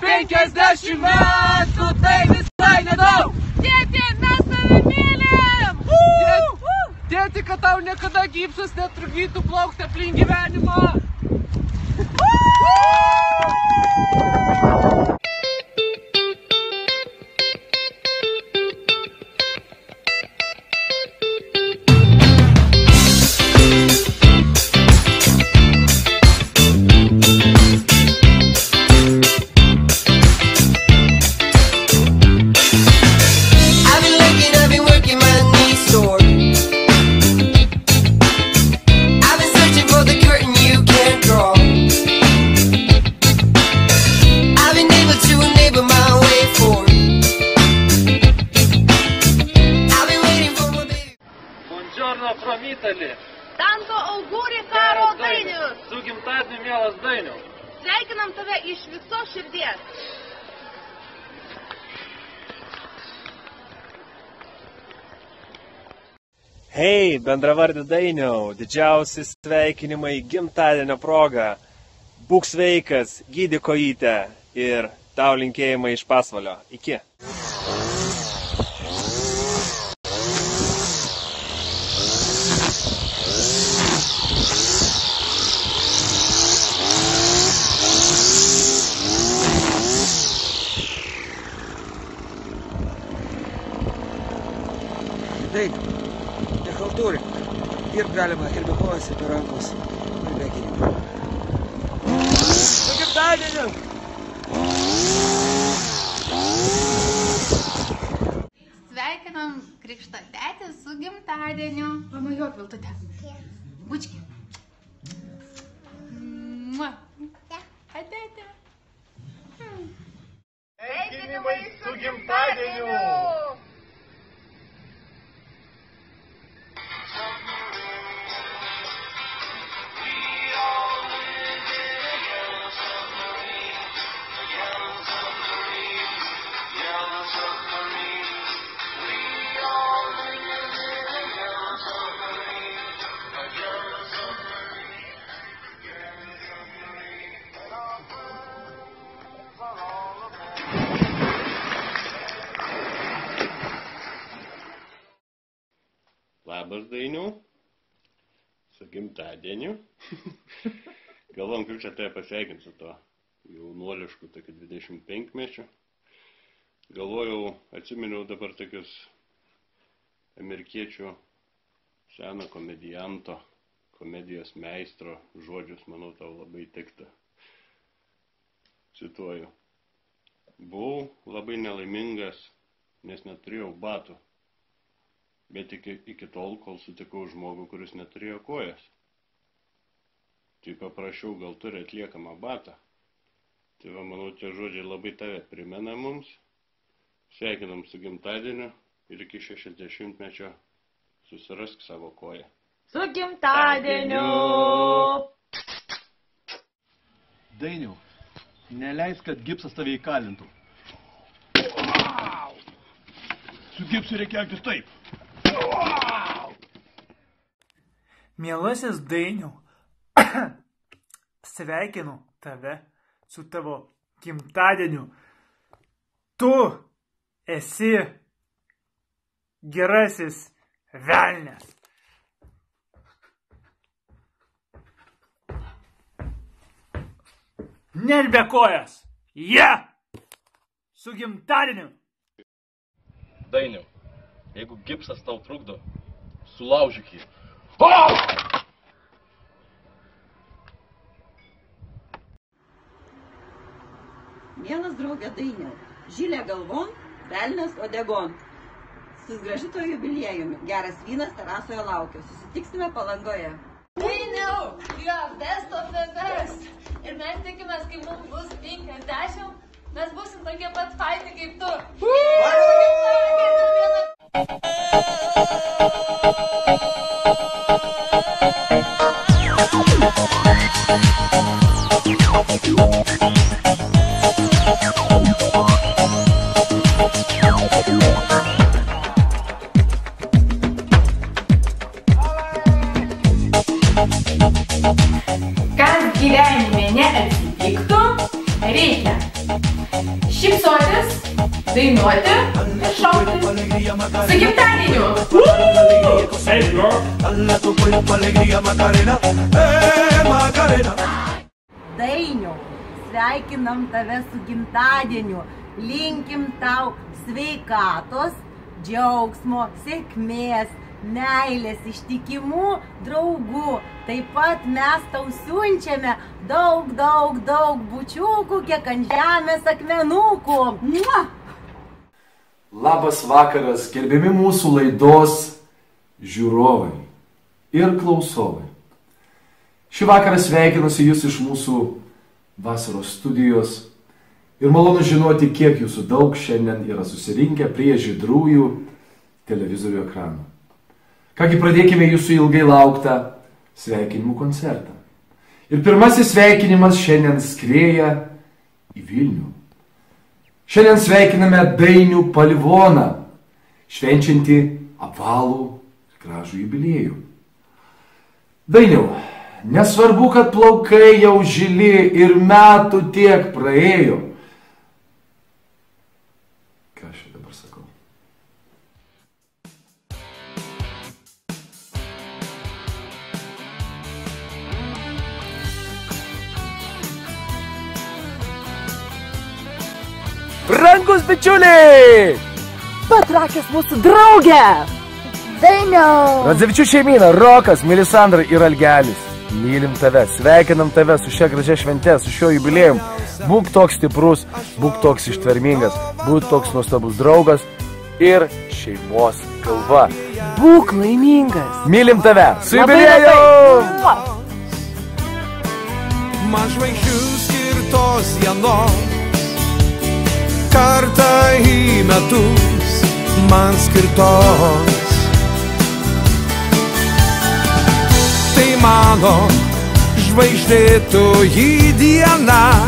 50 metų, tai visai nedaug. Tėti, mes tave mylim! Tėti, kad tau niekada gipsas netrukdytų plaukti aplink gyvenimą. From Italy. Tanto auguri karo Dainius. Su gimtadieniu, mielas Dainiau. Sveikinam tave iš visos širdies. Hei, bendravardį Dainiau, didžiausi sveikinimai gimtadienio proga. Būk sveikas, gydyk kojytę ir tau linkėjimai iš Pasvalio. Iki. Dainiau, nechaltūrink. Dirbt galima ir be kojos, ir be rankos, ir be akinių. Su gimtadieniu! Sveikinam krikšto tetį su gimtadieniu. Pamajuok, Viltute. Bučki. Atėte. Sveikinimai su gimtadieniu! Labas, Dainiau, su gimtadieniu. Galvom, kaip čia tai pasveikinti su to jaunuolišku, tokiu 25-mečiu. Galvojau, atsiminiau dabar tokius amerikiečių seno komedianto, komedijos meistro žodžius, manau, tau labai tikta. Cituoju. Buvau labai nelaimingas, nes neturėjau batų. Bet iki tol, kol sutikau žmogų, kuris neturėjo kojas. Tai paprašiau, gal turi atliekamą batą. Tai va, manau, tie žodžiai labai tave primena mums. Sveikinam su gimtadieniu ir iki 60-mečio susirask savo koją. Su gimtadieniu! Dainiau, neleis, kad gipsas tave įkalintų. Su gipsu reikia elgtis taip. Mielasis Dainiau, sveikinu tave su tavo gimtadieniu. Tu esi gerasis velnias. Net be kojas. Su gimtadieniu. Dainiau, jeigu gipsas tau trukdo, sulaužyk jį. Mielas draugė Dainiau, žilė galvon, velnias odegon. Susigraži to jubiliejumi, geras vynas terasoje laukia. Susitiksime Palangoje. Dainiau, best of the best. Ir mes tikimės, kai mums bus 50, mes būsim tokie pat faini kaip tu. Kas gyvenime neatsitiktų, reikia šypsotis, dainuoti ir šaukti. Su gimtadieniu! Dainiau, sveikinam tave su gimtadieniu. Linkim tau sveikatos, džiaugsmo, sėkmės, meilės, ištikimų draugų. Taip pat mes tau siunčiame daug bučiukų, kiek ant žemės akmenukų. Labas vakaras, gerbiami mūsų laidos žiūrovai ir klausovai. Šį vakarą sveikinusi jūs iš mūsų vasaros studijos ir malonu žinoti, kiek jūsų daug šiandien yra susirinkę prie žydrųjų televizorių ekranų. Kągi, pradėkime jūsų ilgai lauktą sveikinimų koncertą. Ir pirmasis sveikinimas šiandien skrieja į Vilnių. Šiandien sveikiname Dainių Palivoną, švenčiantį apvalų gražų jubiliejų. Dainiau, nesvarbu, kad plaukai jau žili ir metų tiek praėjo. Ką aš dabar sakau? Brangus bičiuliai! Patrakęs mūsų draugė! Dainiau! Radzevičių šeimyna, Rokas, Melisandra ir Algelis. Mylim tave, sveikinam tave su šia gražia švente, su šiuo jubiliejum. Būk toks stiprus, būk toks ištvermingas, būk toks nuostabus draugas ir šeimos galva. Būk laimingas! Mylim tave, su jubiliejum! Man žvaigždžių skirtos dienos, kartą į metus man skirtos. Tai mano žvaigždėtoji diena,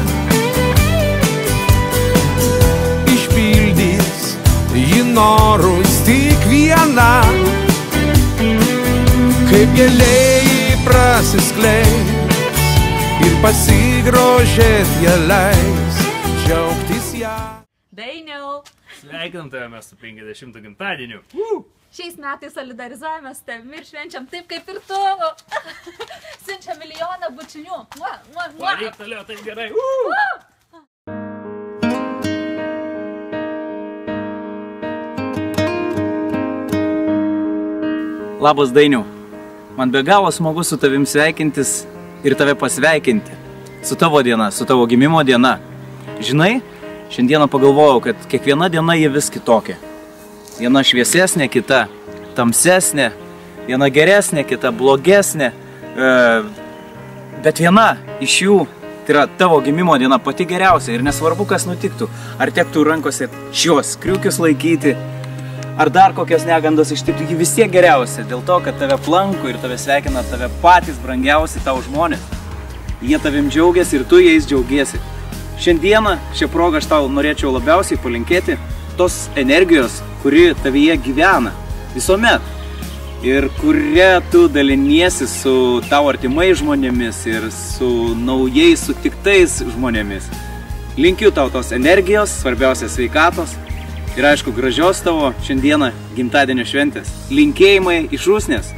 išpildys ji norus tik viena. Kaip gėlėjai prasiskleis ir pasigrožėt ją leis, džiaugtis ją. Dainiau! Sveikinam tave mes su 50 gimtadieniu. Šiais metais solidarizuojame su tavimi ir švenčiam taip kaip ir tu. Siunčia milijoną bučinių. Varyk toliau, taip gerai. Labas, Dainiau. Man be galo smagu su tavim sveikintis ir tave pasveikinti. Su tavo diena, su tavo gimimo diena. Žinai, šiandieną pagalvojau, kad kiekviena diena jie vis kitokia. Viena šviesesnė, kita tamsesnė, viena geresnė, kita blogesnė. Bet viena iš jų, tai yra tavo gimimo diena, pati geriausia. Ir nesvarbu, kas nutiktų. Ar tektų rankose šios kriukius laikyti, ar dar kokios negandos ištiktų, ji vis tiek geriausia. Dėl to, kad tave aplanko ir tave sveikina tave patys brangiausi tau žmonės. Jie tavim džiaugiasi ir tu jais džiaugiesi. Šiandieną, šią progą aš tau norėčiau labiausiai palinkėti tos energijos, kuri tavyje gyvena visuomet ir kuria tu daliniesi su tavo artimais žmonėmis ir su naujai sutiktais žmonėmis. Linkiu tau tos energijos, svarbiausia sveikatos ir aišku gražios tavo šiandieną gimtadienio šventės. Linkėjimai iš Rusnės.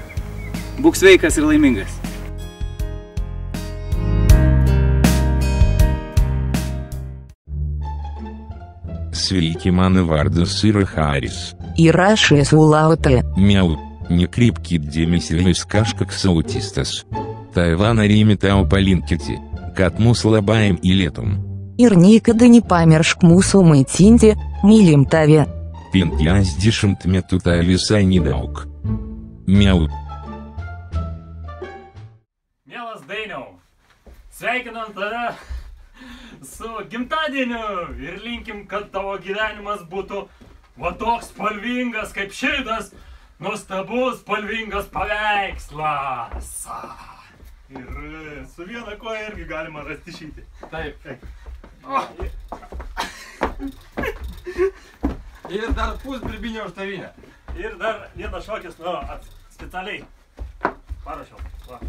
Būk sveikas ir laimingas. Sveiki, mano vardas yra Haris. Ir aš esu Lautė. Miau, nekreipkit dėmesio, jūs kažkoks autistas. Taivaną rėmė tau palinkėti, kad mūsų labai mylėtum. Ir niekada nepamiršk mūsų maitinti, mylim tave. 50 metų tai visai nedaug. Miau. Mielas Dainiau, sveikinam tave su gimtadieniu ir linkim, kad tavo gyvenimas būtų va toks spalvingas kaip šitas nuostabus spalvingas paveikslas. Ir su viena koja irgi galima rasti šitį. Taip. Ir dar pusbirbinio užtavinę. Ir dar vienas šokis, nu, specialiai parašiau. Va.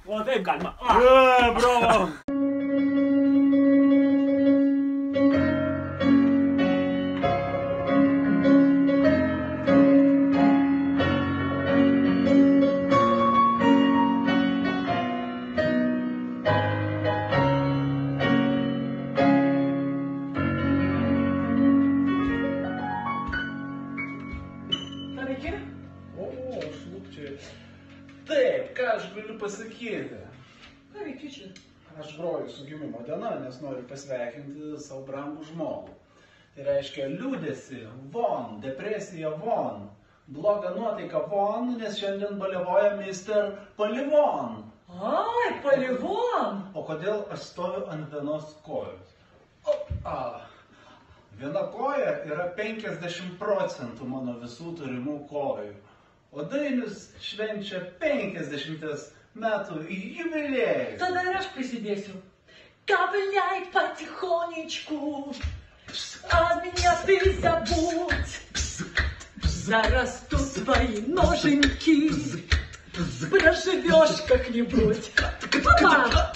O taip galima. Bravo. Ką veiki čia? Aš groju su gimimo diena, nes noriu pasveikinti savo brangų žmogų. Tai reiškia liūdėsi, von, depresija, von, blogą nuotaiką, von, nes šiandien baliavoja Mr. Palivon. Ai, Palivon! O kodėl aš stoviu ant vienos kojos? Viena koja yra 50% mano visų turimų kojų. O Dainius švenčia 50 metų jubiliejų. Tada ir aš prisidėsiu. Капляй потихонечку, а меня ты забудь. Зарастут твои ноженьки, проживешь как-нибудь. Опа!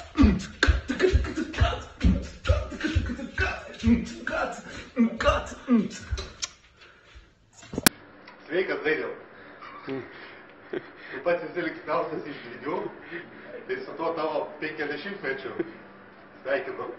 Sveikas, Dainiau. Tu pats esi linksmiausias iš lygių, tai su tuo tavo 50-mečiu sveikinu.